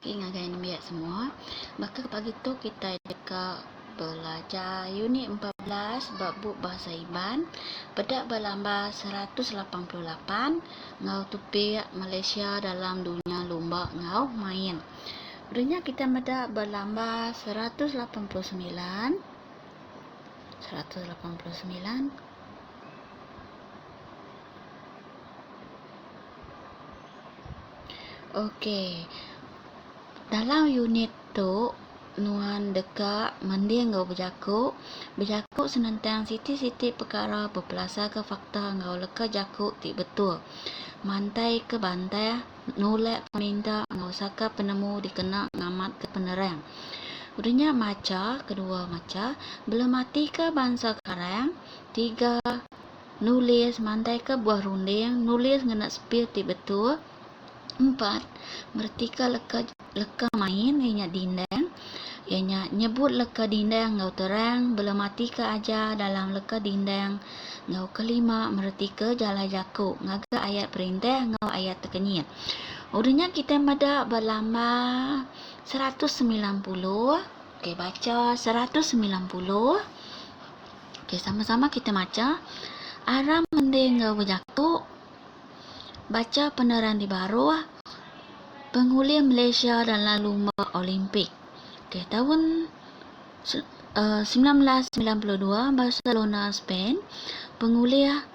Ingat biak semua. Maka pagi tu kita dekat belajar unit 14 bab buku bahasa Iban. Pedak berlambah 188 ngau tupik Malaysia dalam dunia lomba ngau main. Udahnya kita medak berlambah 189. Okey. Dalam unit tu nuan dekat mending ngau berjakuk senentang siti-siti perkara berpelasar ke fakta ngau leka jakuk ti betul. Mantai ke bantai nolak peminta ngau saka penemu dikena ngamat ke penerang. Udahnya kedua maca belum mati ke bangsa karang. 3 nulis mantai ke buah runding nulis ngena sepil ti betul. 4 mertika leka main ianya dindang ianya nyebut leka dindang ngau terang belum mati ke aja dalam leka dindang ngau kelima mertika jala jakuk ngaga ayat perintah ngau ayat terkenyit. Udahnya kita mada berlambah 190. Okey, baca 190. Okey, sama-sama kita baca. Aram mending ngau berjakuk. Baca peneran di baru. Penguliah Malaysia dalam lomba Olimpik. Okey, tahun 1992 Barcelona, Spain. Penguliah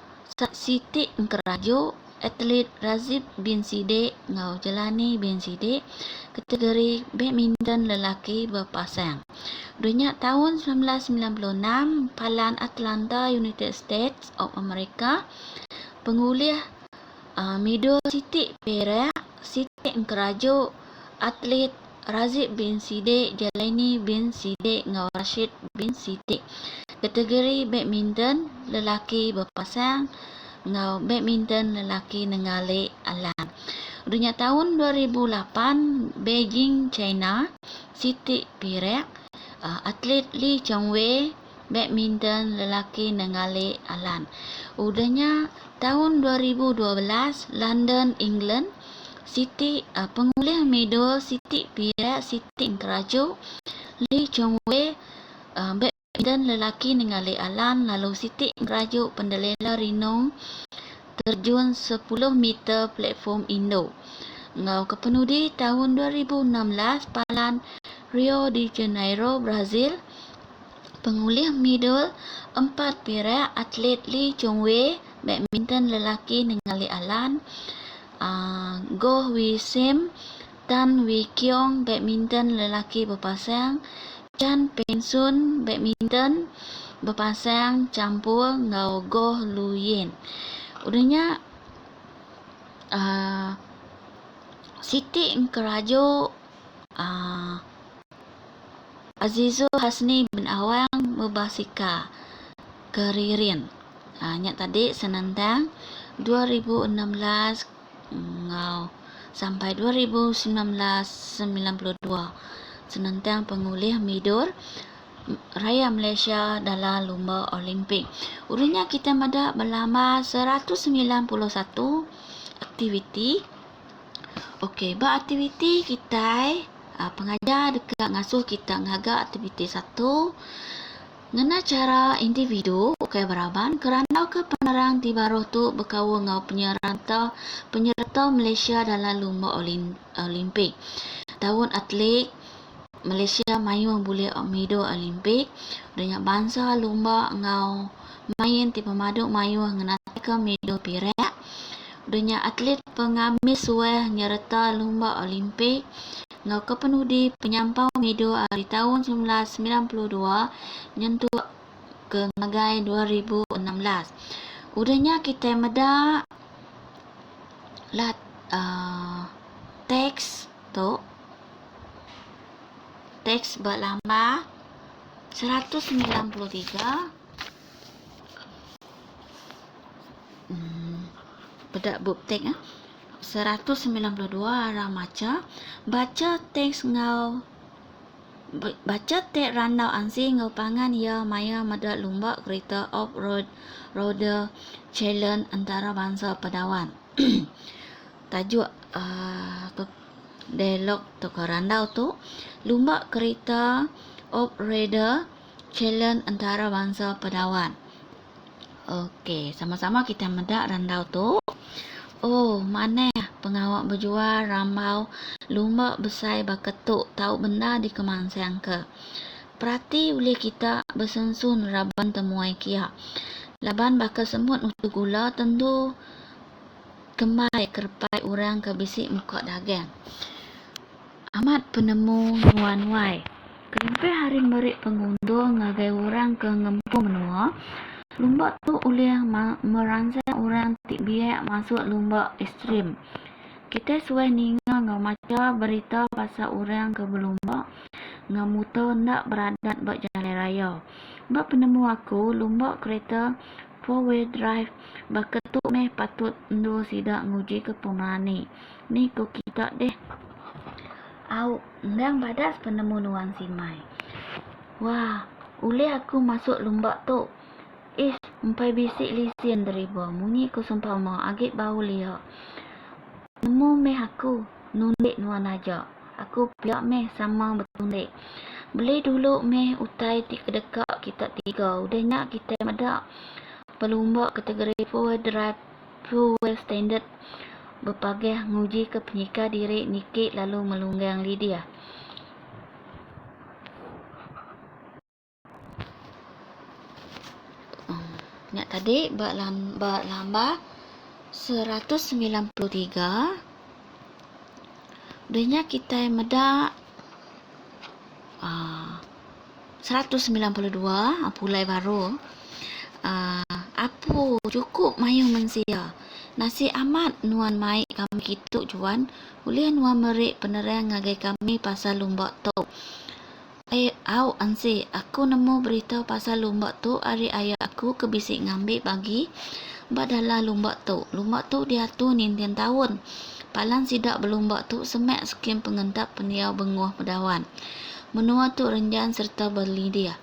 Siti Engkerajo atlet Razib bin Siddiq ngau Jelani bin Siddiq kategori badminton lelaki berpasang. Dunia tahun 1996 Palan Atlanta, United States of America. Penguliah Mido Siti perak Siti Engkerajo atlet Razib bin Siddiq Jelani bin Siddiq ngau Rashid bin Siddiq kategori badminton lelaki berpasang ngau badminton lelaki nengalik alan. Dunia tahun 2008 Beijing, China. Siti perak atlet Lee Chongwei badminton lelaki nengalik alan. Udahnya tahun 2012 London, England. Siti penguliah medal Siti perak Siti Engkerajo Lee Chongwei badminton lelaki nengalik alan. Lalu Siti Engkerajo pendelela Rinong terjun 10 meter platform Indo. Ngau kepenudi tahun 2016 Palan Rio de Janeiro, Brazil. Penguliah medal 4 perak atlet Lee Chongwei badminton lelaki nengalik alan. Goh Wei Sim Tan Wei Kiong badminton lelaki berpasang. Chan Peng Sun badminton berpasang campur ngau Goh Lu Yin. Udahnya Siti Engkerajo Azizul Hasni bin Awang Mubasika Keririn. Nyak tadi senentang 2016 ngau sampai 1992 senentang penguliah medal Raya Malaysia dalam lomba Olimpik. Urutnya kita mada berlambah 191 aktiviti. Okey, aktiviti kita pengajar dekat ngasuh kita ngaga aktiviti 1 ngena cara individu okey beraban kerana ke penerang di baru tu berkawal ngau penyerta Malaysia dalam lomba Olimpik. Tahun atlet Malaysia mayu boleh medal Olimpik. Banyak bangsa lomba ngau main ti pemaduk mayu ngenati medal perak. Banyak atlet pengamis suai nyerta lomba Olimpik ngau kepenudi penyampau medal di tahun 1992 nyentuh ke ngagai 2016. Udahnya kita meda lat teks tu teks berlambah 193. Pedak buk teks 192 arah maca baca teks ngau baca teks randau ansi ngau pangan ya maya mada lomba kereta off roader challenge antara bangsa Pedawan. Tajuk dialog tokoh randau tu lumba kereta off-roader challenge antara bangsa Padawan. Okey, sama-sama kita medak randau tu. Oh, mana pengawak berjual rambau lumba besai baketuk tahu benda di kemangsang ke. Perhati oleh kita bersensun raban temuai kia. Laban bakal semut utuh gula tentu kemai kerpai orang ke bisik muka dagang. Amat penemu nuan-wai. Kelimpai hari merik pengundur ngagai orang ke ngempung menua. Lumba tu oleh merangsang orang tik biak masuk lumba ekstrim. Kita suai ninga ngau maca berita pasal orang ke berlumba ngau muto nak beradat buat jalan raya. Bak penemu aku lumba kereta 4-wheel drive baketuk meh patut endo sidak nguji ke pemberani. Ni ko kita deh. Au, ndang badas penemu nuan simai. Wah, oleh aku masuk lumba tu. Empai bisik lisian deriba. Munyi ku sumpah mau agak bau lihat. Nemu meh aku nundek nuan aja. Aku piak meh sama bertundek. Beli dulu meh utai ti kedekak kita tiga. Udah nak kita medak pelumba kategori 4-wheel drive 4-wheel standard berpagih nguji ke penyika diri nikit lalu melunggang lidia. Nak tadi bak lamba 193. Denya kita medak 192 pulai baru. Apu cukup mayu mensia. Nasi amat nuan mai kami kituk juan. Boleh nuan merik penerang ngagai kami pasal lumba tu. Au ansi, aku nemu berita pasal lumba tu. Hari ayah aku kebisik ngambil bagi badalah lumba tu. Lumba tu dia tu nintian tahun. Palan sidak berlumba tu semak skim pengendap peniau benguah Padawan. Menua tu renjan serta berlidia.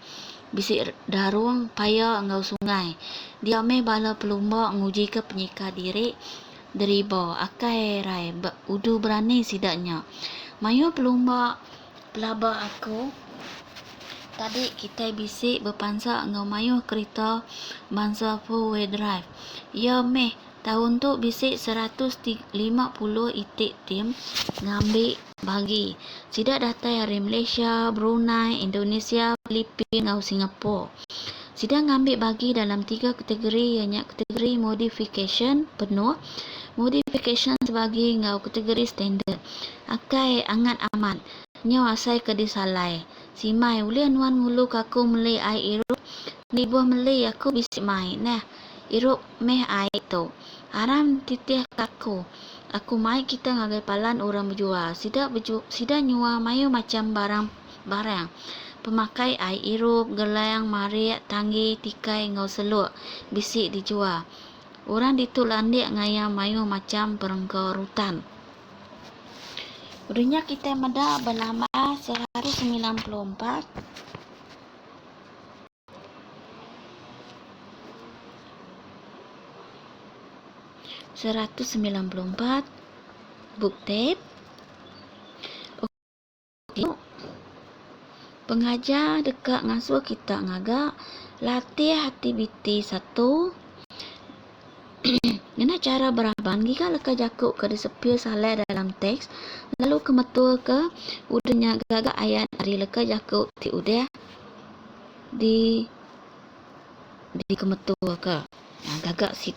Bisik darung payah ngau sungai. Dia meh bala pelumba nguji ke penyika diri deriba. Akai rai udu berani sidaknya. Mayu pelumba pelaba aku. Tadi kita bisik berpansak ngau mayu kereta bangsa 4-wheel drive. Ya meh tahun tu bisik 150 itik tim ngambil bagi. Sidak data dari Malaysia, Brunei, Indonesia, Filipina ngau Singapura. Sidak ngambil bagi dalam 3 kategori, ianya kategori modification penuh, modification sebagai ngau kategori standard. Akai angat aman. Nyaw asai ke disalai. Simai uli anuan mulu aku melai ai irup. Ni buah melai aku bisik mai. Nah, irup meh ai tu. Aram titih kaku. Aku mai kita ngagai palan orang berjual. Sida nyua mayu macam barang. Pemakai ai irup, gelang, marik, tanggi, tikai ngau seluk. Bisik dijual. Orang dituk landik ngaya mayu macam perengkau rutan. Udahnya kita medak berlama 194. Book tape. Pengajar dekat ngasuh kita ngagak latih aktiviti 1. Guna cara beraban jika leka jakuk ke disepil salai dalam teks lalu kemetul ke udahnya gagak ayat dari leka jakuk ti udah di kemetul ke gagak 1,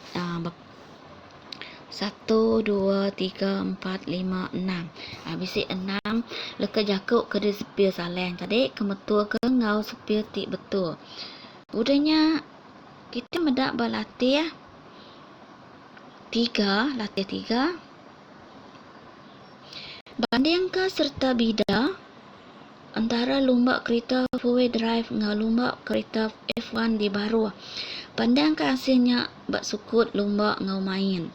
2, 3, 4, 5, 6. Habis 6 leka jakuk ke disepil salai tadi kemetul ke ngau sepil ti betul. Udahnya kita medak berlatih 3. Bandingkan serta bida antara lumba kereta 4-wheel drive dengan lumba kereta F1 di baru. Pandangkan hasilnya bak sukut lumba ngau main.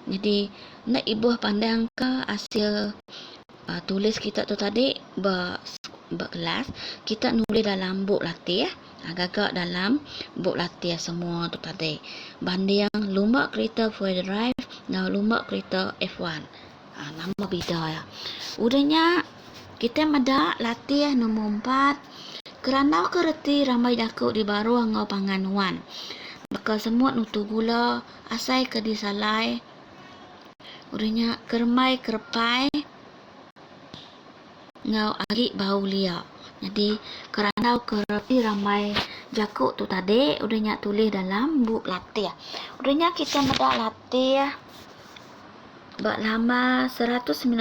Jadi nak ibuh pandangkan hasil tulis kita tu tadi bak kelas. Kita nulis dalam buk latih. Agak-agak dalam buk latih semua tu tadi. Banding lumba kereta 4-wheel drive dengan lumba kereta F1. Nama beda ya. Udahnya kita meda latih nombor 4. Kerana kereti ramai jakuk di baru ngau panganuan. Bakal semut nutu gula asai ke disalai. Udahnya kermai kerpai ngau agi bau lia. Jadi kerana kereti ramai jakuk tu tadi udahnya tulis dalam buku latih. Udahnya kita meda latih bak lama 196.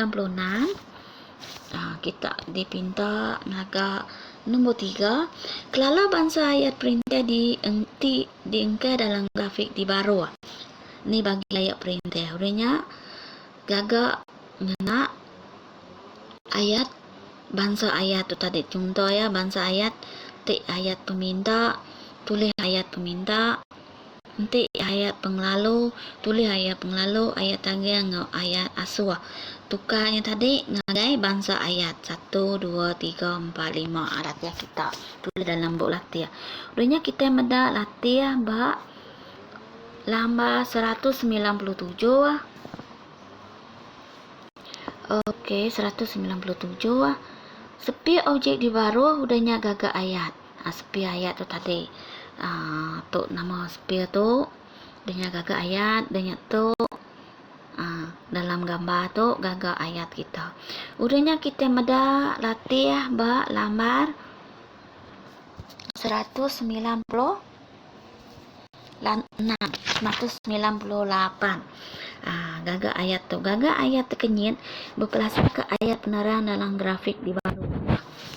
Kita dipinta naga nombor 3. Kelala bangsa ayat perintah diengkai dalam grafik di bawah. Ni bagi layak perintah. Udahnya gagak ngena ayat bangsa ayat tu tadi. Contoh ya, bangsa ayat tik ayat peminta, tulis ayat peminta. Nanti ayat penglalu, tulis ayat penglalu, ayat tangga ngau ayat aswa. Tukarnya tadi ngagai bangsa ayat 1, 2, 3, 4, 5. Latihan kita tulis dalam buku latihan. Udahnya kita meda latihan bak lamba 197. Oke, 197. Sepi objek di baru udahnya gagak ayat. Sepi ayat tu tadi. Tu nama sepi tu dengan gagak ayat dengan tu dalam gambar tu gagak ayat kita. Udahnya kita meda latih bak lambar 198. Gagak ayat tu. Gagak ayat terkenyit berpelasar ke ayat penerang dalam grafik di baru.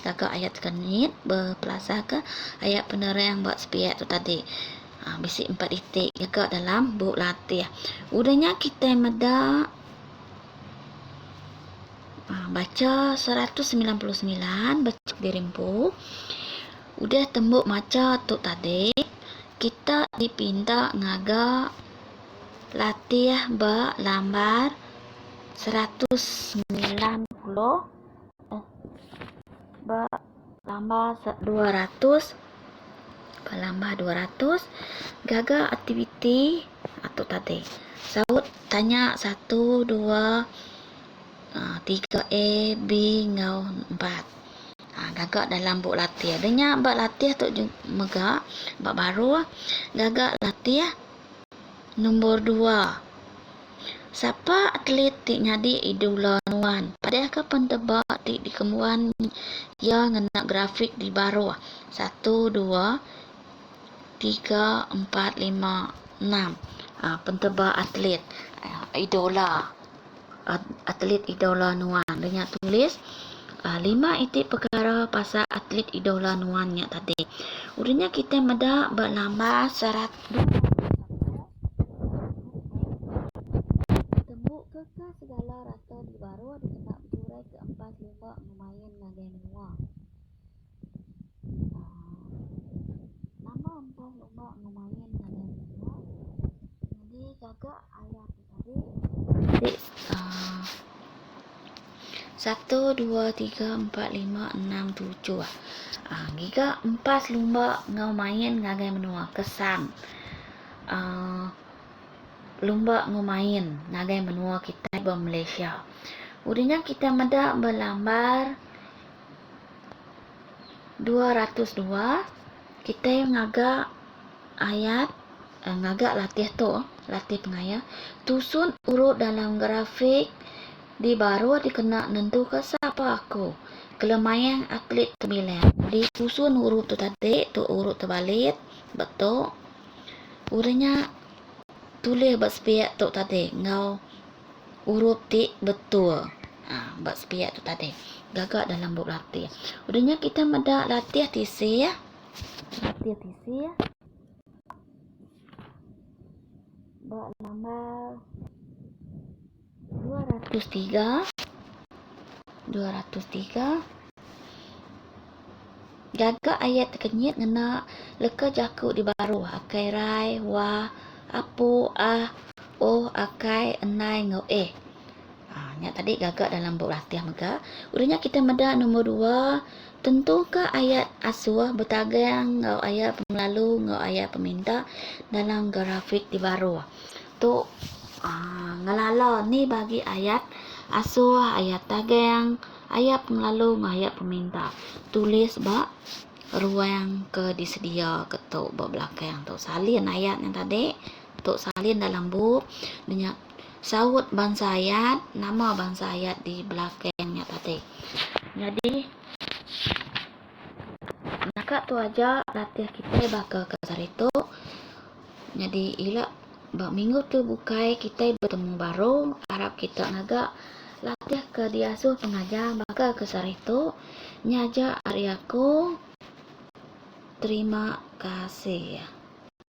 Gagak ayat terkenyit berpelasar ke ayat penerang buat sepiat tu tadi. Bisi 4 titik gagak dalam buku latih. Udahnya kita meda baca 199 baca dirimpu. Udah tembuk maca tu tadi. Kita dipinta ngaga latih bak lambar 190 bak lambar 200 lambar 200 gaga aktiviti atau tadi saut tanya 1 2 3 A B ngau 4. Gagak dalam buku latih. Adanya bak latih tu megak bak baru gagak latih nombor 2. Siapa atlet tik nyadi idola nuan? Padahal ke pentebak tik di kemuan yang ngena grafik di baru 1 2 3 4 5 6. Pentebak atlet idola atlet idola nuan. Dengan tulis 5 itik perkara pasal atlet idola nuannya tadi. Udahnya kita meda berlambah 100. Tembuk kekal segala rasa di baru dikena berjurai ke 4 lima lumayan ngagai menua. Nama 4 lima lumayan ngagai menua. Jadi gagak ayat tadi. 1 2 3 4 5 6 7. Giga 4 lumba ngau main ngagai menua kesan. Lumba ngau main ngagai menua kita di Malaysia. Udahnya kita meda berlambar 202. Kita ngaga ayat ngaga latih tu, latih pengaya. Tusun urut dalam grafik di baru dikena nentu ke siapa aku. Kelemayan atlet terbilang. Di susun urut tu tadi, tu urut terbalik, betul. Udahnya tulis bak sepiak tu tadi, ngau urut tik betul. Bak sepiak tu tadi. Gagak dalam buku latih. Udahnya kita meda latih TC ya. Latih TC ya. Bak nombor 203. Gagak ayat terkenyit ngena leka jakuk di baru. Akai rai, wa, apu, o, akai, enai, ngau, Nyak tadi gagak dalam buku latih mega. Udahnya kita meda nombor 2. Tentukah ayat aswah bertagang ngau ayat pemelalu, ngau ayat peminta dalam grafik di baru. Tu ngelala ni bagi ayat asuh, ayat tageng, ayat penglalu, ayat peminta. Tulis bak ruang ke disedia ketuk belakang tu salin ayat yang tadi, tuk salin dalam buk dengan saut bangsa ayat, nama bangsa ayat di belakangnya tadi. Jadi nakak tu aja latih kita bakal kasar itu. Jadi ilak bak minggu tu bukai kita bertemu baru, harap kita ngagak latih ke diasuh pengajar bakal kasar itu. Nyaja Aryaku, terima kasih.